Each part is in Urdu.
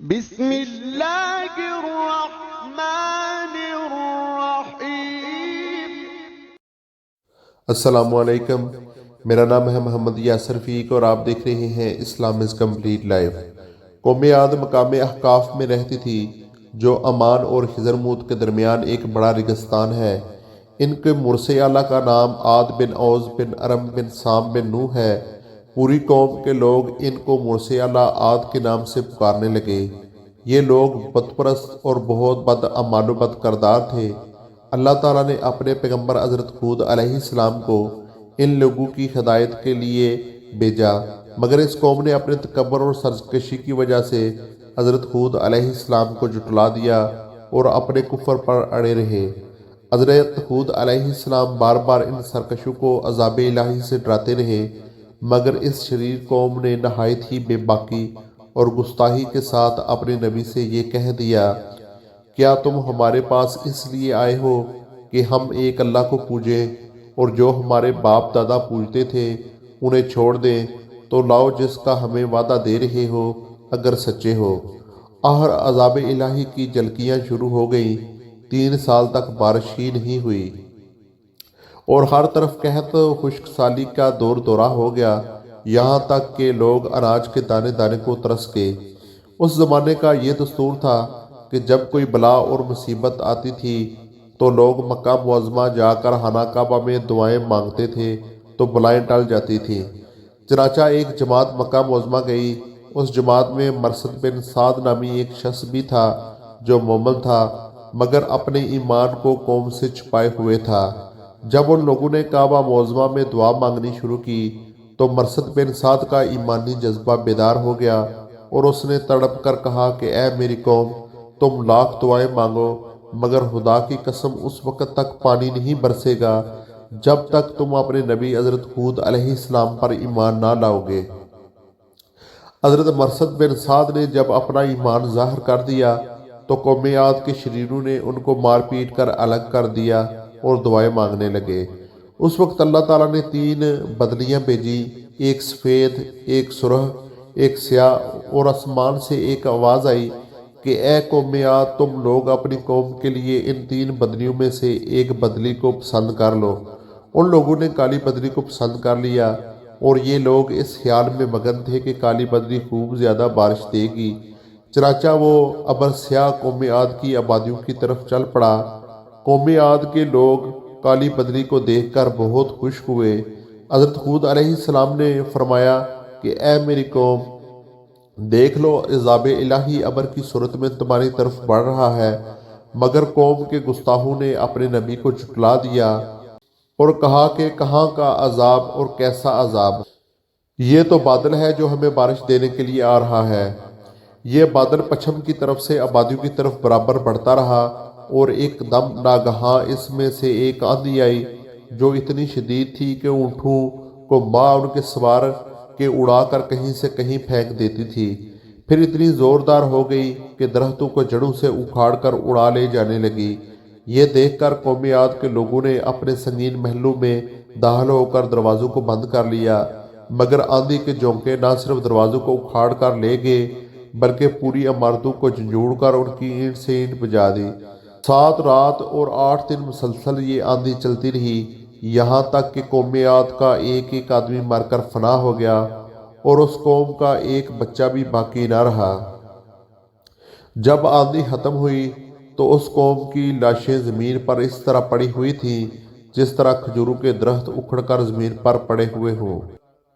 بسم اللہ الرحمن الرحیم۔ السلام علیکم، میرا نام ہے محمد یاسر فیق اور آپ دیکھ رہے ہیں اسلام از کمپلیٹ لائف۔ قوم عاد مقام احقاف میں رہتی تھی جو عمان اور حضرموت کے درمیان ایک بڑا ریگستان ہے۔ ان کے مرثے اعلیٰ کا نام عاد بن اوز بن ارم بن سام بن نوح ہے۔ پوری قوم کے لوگ ان کو مرثے اعلیٰ عاد کے نام سے پکارنے لگے۔ یہ لوگ بت پرست اور بہت بد اعمال و بد کردار تھے۔ اللہ تعالیٰ نے اپنے پیغمبر حضرت ہود علیہ السلام کو ان لوگوں کی ہدایت کے لیے بھیجا، مگر اس قوم نے اپنے تکبر اور سرکشی کی وجہ سے حضرت ہود علیہ السلام کو جھٹلا دیا اور اپنے کفر پر اڑے رہے۔ حضرت ہود علیہ السلام بار بار ان سرکشوں کو عذاب الہی سے ڈراتے رہے، مگر اس شریر قوم نے نہایت ہی بے باکی اور گستاخی کے ساتھ اپنے نبی سے یہ کہہ دیا، کیا تم ہمارے پاس اس لیے آئے ہو کہ ہم ایک اللہ کو پوجیں اور جو ہمارے باپ دادا پوجتے تھے انہیں چھوڑ دیں؟ تو لاؤ جس کا ہمیں وعدہ دے رہے ہو اگر سچے ہو۔ آخر عذاب الہی کی جھلکیاں شروع ہو گئیں۔ 3 سال تک بارش ہی نہیں ہوئی اور ہر طرف قحط خشک سالی کا دورہ ہو گیا، یہاں تک کہ لوگ اناج کے دانے دانے کو ترس گئے۔ اس زمانے کا یہ دستور تھا کہ جب کوئی بلا اور مصیبت آتی تھی تو لوگ مکہ معظمہ جا کر خانہ کعبہ میں دعائیں مانگتے تھے تو بلائیں ٹل جاتی تھیں۔ چنانچہ ایک جماعت مکہ معظمہ گئی۔ اس جماعت میں مرثد بن سعد نامی ایک شخص بھی تھا جو مومن تھا، مگر اپنے ایمان کو قوم سے چھپائے ہوئے تھا۔ جب ان لوگوں نے کعبہ معظمہ میں دعا مانگنی شروع کی تو مرثد بن سعد کا ایمانی جذبہ بیدار ہو گیا اور اس نے تڑپ کر کہا کہ اے میری قوم، تم لاکھ دعائیں مانگو مگر خدا کی قسم اس وقت تک پانی نہیں برسے گا جب تک تم اپنے نبی حضرت ہود علیہ السلام پر ایمان نہ لاؤ گے۔ حضرت مرثد بن سعد نے جب اپنا ایمان ظاہر کر دیا تو قوم عاد کے شریروں نے ان کو مار پیٹ کر الگ کر دیا اور دعائیں مانگنے لگے۔ اس وقت اللہ تعالیٰ نے 3 بدلیاں بھیجی، ایک سفید، ایک سرخ، ایک سیاہ، اور آسمان سے ایک آواز آئی کہ اے قوم عاد، تم لوگ اپنی قوم کے لیے ان 3 بدلیوں میں سے ایک بدلی کو پسند کر لو۔ ان لوگوں نے کالی بدلی کو پسند کر لیا اور یہ لوگ اس خیال میں مگن تھے کہ کالی بدلی خوب زیادہ بارش دے گی۔ چنانچہ وہ ابر سیاہ قوم عاد کی آبادیوں کی طرف چل پڑا۔ قوم عاد کے لوگ کالی بدلی کو دیکھ کر بہت خوش ہوئے۔ حضرت ہود علیہ السلام نے فرمایا کہ اے میری قوم، دیکھ لو عذاب الہی ابر کی صورت میں تمہاری طرف بڑھ رہا ہے، مگر قوم کے گستاخوں نے اپنے نبی کو جھٹلا دیا اور کہا کہ کہاں کا عذاب اور کیسا عذاب، یہ تو بادل ہے جو ہمیں بارش دینے کے لیے آ رہا ہے۔ یہ بادل پچھم کی طرف سے آبادیوں کی طرف برابر بڑھتا رہا اور ایک دم ناگہاں اس میں سے ایک آندھی آئی جو اتنی شدید تھی کہ اونٹوں کو ماں ان کے سوار کے اڑا کر کہیں سے کہیں پھینک دیتی تھی، پھر اتنی زوردار ہو گئی کہ درختوں کو جڑوں سے اکھاڑ کر اڑا لے جانے لگی۔ یہ دیکھ کر قوم عاد کے لوگوں نے اپنے سنگین محلوں میں داخل ہو کر دروازوں کو بند کر لیا، مگر آندھی کے جھونکے نہ صرف دروازوں کو اکھاڑ کر لے گئے بلکہ پوری عمارتوں کو جھنجھوڑ کر ان کی اینٹ سے اینٹ بجا دی۔ 7 رات اور 8 دن مسلسل یہ آندھی چلتی رہی، یہاں تک کہ قوم عاد کا ایک ایک آدمی مر کر فنا ہو گیا اور اس قوم کا ایک بچہ بھی باقی نہ رہا۔ جب آندھی ختم ہوئی تو اس قوم کی لاشیں زمین پر اس طرح پڑی ہوئی تھیں جس طرح کھجوروں کے درخت اکھڑ کر زمین پر پڑے ہوئے ہوں۔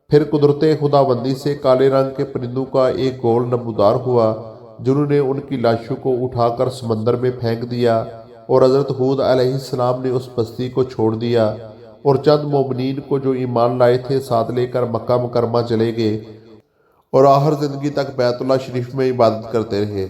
پھر قدرت خداوندی سے کالے رنگ کے پرندوں کا ایک گول نمودار ہوا جنہوں نے ان کی لاشوں کو اٹھا کر سمندر میں پھینک دیا، اور حضرت ہود علیہ السلام نے اس بستی کو چھوڑ دیا اور چند مومنین کو جو ایمان لائے تھے ساتھ لے کر مکہ مکرمہ چلے گئے اور آخر زندگی تک بیت اللہ شریف میں عبادت کرتے رہے۔